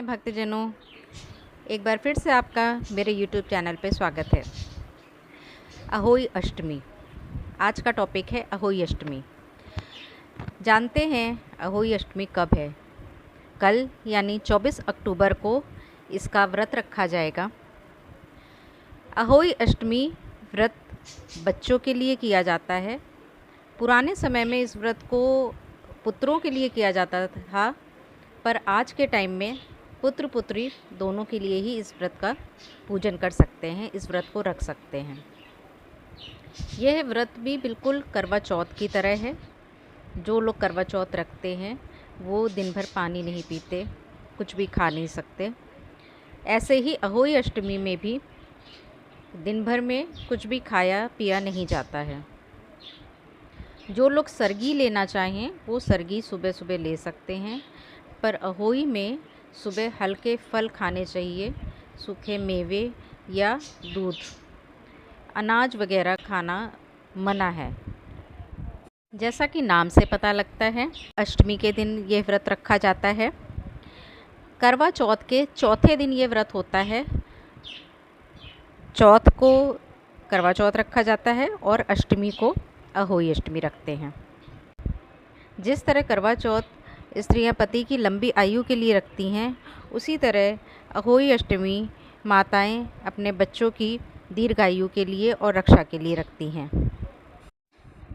भक्तजनों, एक बार फिर से आपका मेरे YouTube चैनल पे स्वागत है। अहोई अष्टमी, आज का टॉपिक है अहोई अष्टमी। जानते हैं अहोई अष्टमी कब है? कल यानी 24 अक्टूबर को इसका व्रत रखा जाएगा। अहोई अष्टमी व्रत बच्चों के लिए किया जाता है। पुराने समय में इस व्रत को पुत्रों के लिए किया जाता था, पर आज के टाइम में पुत्र पुत्री दोनों के लिए ही इस व्रत का पूजन कर सकते हैं, इस व्रत को रख सकते हैं। यह व्रत भी बिल्कुल करवा चौथ की तरह है। जो लोग करवा चौथ रखते हैं वो दिन भर पानी नहीं पीते, कुछ भी खा नहीं सकते। ऐसे ही अहोई अष्टमी में भी दिन भर में कुछ भी खाया पिया नहीं जाता है। जो लोग सरगी लेना चाहें वो सरगी सुबह सुबह ले सकते हैं, पर अहोई में सुबह हल्के फल खाने चाहिए, सूखे मेवे या दूध, अनाज वगैरह खाना मना है। जैसा कि नाम से पता लगता है, अष्टमी के दिन ये व्रत रखा जाता है। करवा चौथ के चौथे दिन ये व्रत होता है। चौथ को करवा चौथ रखा जाता है और अष्टमी को अहोई अष्टमी रखते हैं। जिस तरह करवा चौथ स्त्रियां पति की लंबी आयु के लिए रखती हैं, उसी तरह अहोई अष्टमी माताएं अपने बच्चों की दीर्घायु के लिए और रक्षा के लिए रखती हैं।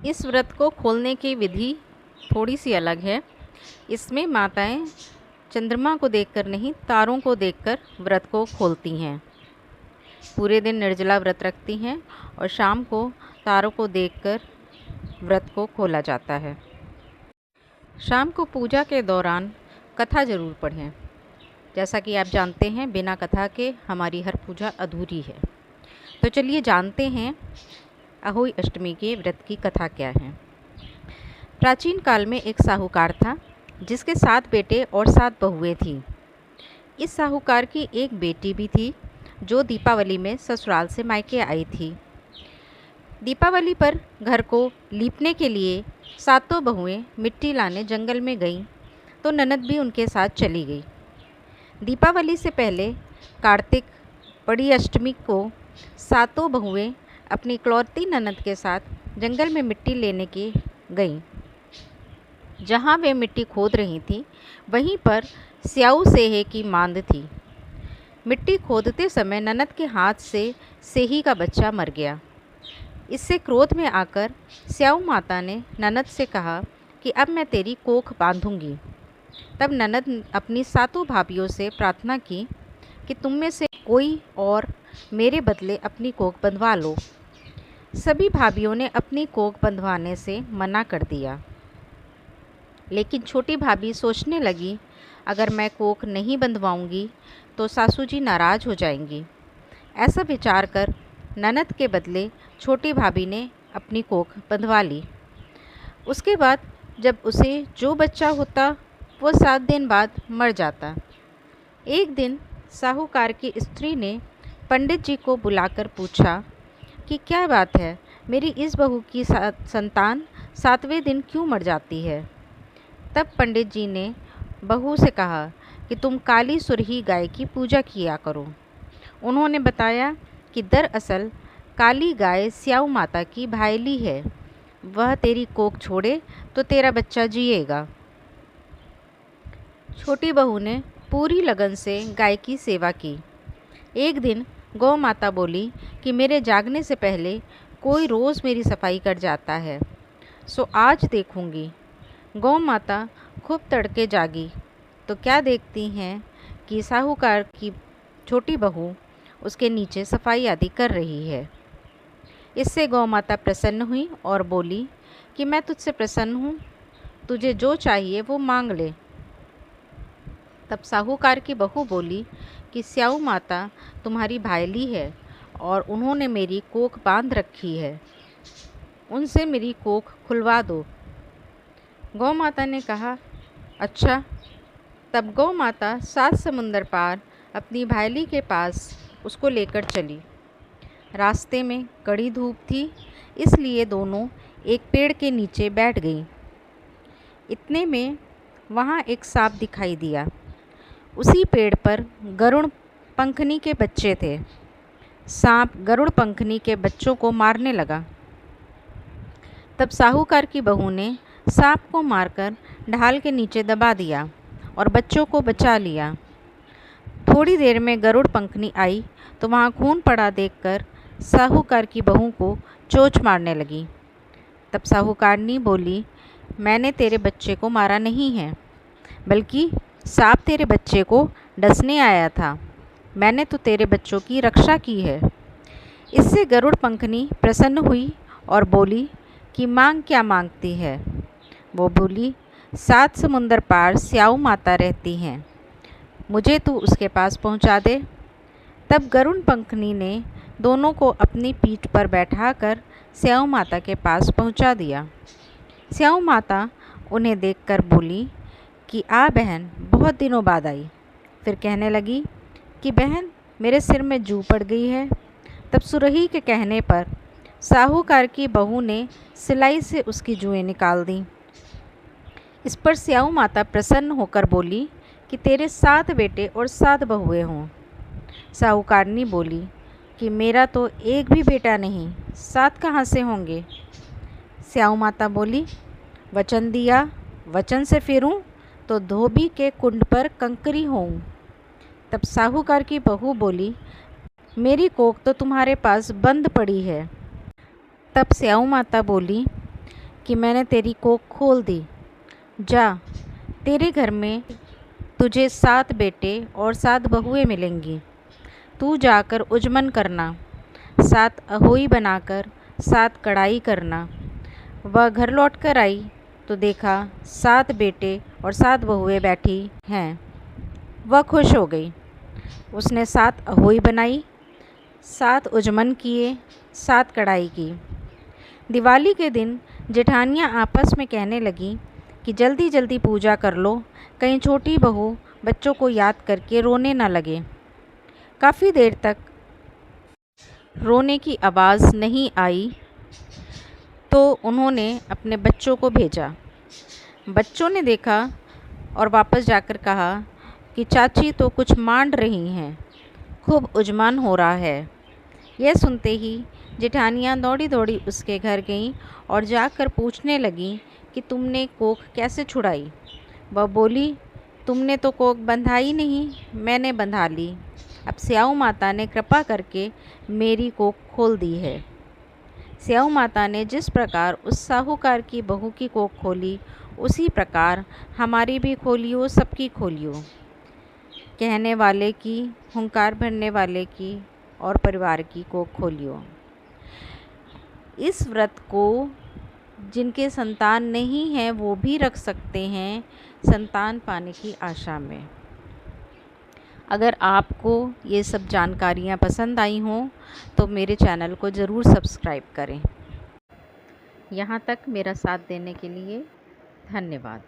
इस व्रत को खोलने की विधि थोड़ी सी अलग है। इसमें माताएं चंद्रमा को देखकर नहीं, तारों को देखकर व्रत को खोलती हैं। पूरे दिन निर्जला व्रत रखती हैं और शाम को तारों को देखकर व्रत को खोला जाता है। शाम को पूजा के दौरान कथा ज़रूर पढ़ें। जैसा कि आप जानते हैं, बिना कथा के हमारी हर पूजा अधूरी है। तो चलिए जानते हैं अहोई अष्टमी के व्रत की कथा क्या है। प्राचीन काल में एक साहूकार था जिसके 7 बेटे और 7 बहुएं थीं। इस साहूकार की एक बेटी भी थी जो दीपावली में ससुराल से मायके आई थी। दीपावली पर घर को लीपने के लिए 7 बहुएं मिट्टी लाने जंगल में गईं, तो ननद भी उनके साथ चली गई। दीपावली से पहले कार्तिक बड़ी अष्टमी को 7 बहुएं अपनी इकलौती ननद के साथ जंगल में मिट्टी लेने की गईं। जहाँ वे मिट्टी खोद रही थीं, वहीं पर स्याऊ सेहे की मांद थी। मिट्टी खोदते समय ननद के हाथ से सेही का बच्चा मर गया। इससे क्रोध में आकर स्याऊ माता ने ननद से कहा कि अब मैं तेरी कोख बांधूंगी। तब ननद अपनी 7 भाभियों से प्रार्थना की कि तुम में से कोई और मेरे बदले अपनी कोख बंधवा लो। सभी भाभियों ने अपनी कोख बंधवाने से मना कर दिया, लेकिन छोटी भाभी सोचने लगी, अगर मैं कोख नहीं बंधवाऊंगी तो सासू जी नाराज़ हो जाएंगी। ऐसा विचार कर ननद के बदले छोटी भाभी ने अपनी कोख बंधवा ली। उसके बाद जब उसे जो बच्चा होता वो 7 दिन बाद मर जाता। एक दिन साहूकार की स्त्री ने पंडित जी को बुलाकर पूछा कि क्या बात है, मेरी इस बहू की संतान 7वें दिन क्यों मर जाती है। तब पंडित जी ने बहू से कहा कि तुम काली सुरही गाय की पूजा किया करो। उन्होंने बताया कि दरअसल काली गाय स्याऊ माता की भायली है, वह तेरी कोख छोड़े तो तेरा बच्चा जिएगा। छोटी बहू ने पूरी लगन से गाय की सेवा की। एक दिन गौ माता बोली कि मेरे जागने से पहले कोई रोज़ मेरी सफाई कर जाता है, सो आज देखूंगी। गौ माता खूब तड़के जागी तो क्या देखती हैं कि साहूकार की छोटी बहू उसके नीचे सफाई आदि कर रही है। इससे गौ माता प्रसन्न हुई और बोली कि मैं तुझसे प्रसन्न हूँ, तुझे जो चाहिए वो मांग ले। तब साहूकार की बहू बोली कि स्याऊ माता तुम्हारी भायली है और उन्होंने मेरी कोख बांध रखी है, उनसे मेरी कोख खुलवा दो। गौ माता ने कहा, अच्छा। तब गौ माता 7 समुंदर पार अपनी भायली के पास उसको लेकर चली। रास्ते में कड़ी धूप थी, इसलिए दोनों एक पेड़ के नीचे बैठ गईं। इतने में वहाँ एक सांप दिखाई दिया। उसी पेड़ पर गरुड़ पंखनी के बच्चे थे। सांप गरुड़ पंखनी के बच्चों को मारने लगा। तब साहूकार की बहू ने सांप को मारकर ढाल के नीचे दबा दिया और बच्चों को बचा लिया। थोड़ी देर में गरुड़ पंखनी आई तो वहाँ खून पड़ा देखकर साहूकार की बहू को चोंच मारने लगी। तब साहूकारनी बोली, मैंने तेरे बच्चे को मारा नहीं है, बल्कि सांप तेरे बच्चे को डसने आया था। मैंने तो तेरे बच्चों की रक्षा की है। इससे गरुड़ पंखनी प्रसन्न हुई और बोली कि मांग क्या मांगती है। वो बोली, 7 समुंदर पार स्याऊ माता रहती हैं, मुझे तू उसके पास पहुंचा दे। तब गरुड़ पंखनी ने दोनों को अपनी पीठ पर बैठाकर स्याऊ माता के पास पहुंचा दिया। स्याऊ माता उन्हें देखकर बोली कि आ बहन, बहुत दिनों बाद आई। फिर कहने लगी कि बहन, मेरे सिर में जू पड़ गई है। तब सुरही के कहने पर साहूकार की बहू ने सिलाई से उसकी जुएं निकाल दी। इस पर स्याऊ माता प्रसन्न होकर बोली कि तेरे 7 बेटे और 7 बहुएं हों। साहूकारनी बोली कि मेरा तो एक भी बेटा नहीं, 7 कहाँ से होंगे। स्याऊ माता बोली, वचन दिया, वचन से फिरूं तो धोबी के कुंड पर कंकरी होऊं। तब साहूकार की बहू बोली, मेरी कोख तो तुम्हारे पास बंद पड़ी है। तब स्याऊ माता बोली कि मैंने तेरी कोख खोल दी। जा, तेरे घर में तुझे 7 बेटे और 7 बहुएं मिलेंगी। तू जाकर उजमन करना, 7 अहोई बनाकर 7 कढ़ाई करना। वह घर लौट कर आई तो देखा 7 बेटे और 7 बहुएं बैठी हैं। वह खुश हो गई। उसने 7 अहोई बनाई, 7 उजमन किए, 7 कढ़ाई की। दिवाली के दिन जेठानियाँ आपस में कहने लगी कि जल्दी जल्दी पूजा कर लो, कहीं छोटी बहू बच्चों को याद करके रोने न लगे। काफ़ी देर तक रोने की आवाज़ नहीं आई तो उन्होंने अपने बच्चों को भेजा। बच्चों ने देखा और वापस जाकर कहा कि चाची तो कुछ मांड रही हैं, खूब उजमान हो रहा है। यह सुनते ही जेठानियाँ दौड़ी दौड़ी उसके घर गईं और जाकर पूछने लगीं कि तुमने कोख कैसे छुड़ाई। वह बोली, तुमने तो कोख बंधाई नहीं, मैंने बंधा ली। अब स्याऊ माता ने कृपा करके मेरी कोख खोल दी है। स्याऊ माता ने जिस प्रकार उस साहूकार की बहू की कोख खोली, उसी प्रकार हमारी भी खोलियो, सबकी खोलियो। कहने वाले की, हुंकार भरने वाले की और परिवार की कोख खोलियो। इस व्रत को जिनके संतान नहीं है वो भी रख सकते हैं, संतान पाने की आशा में। अगर आपको ये सब जानकारियाँ पसंद आई हों तो मेरे चैनल को ज़रूर सब्सक्राइब करें। यहाँ तक मेरा साथ देने के लिए धन्यवाद।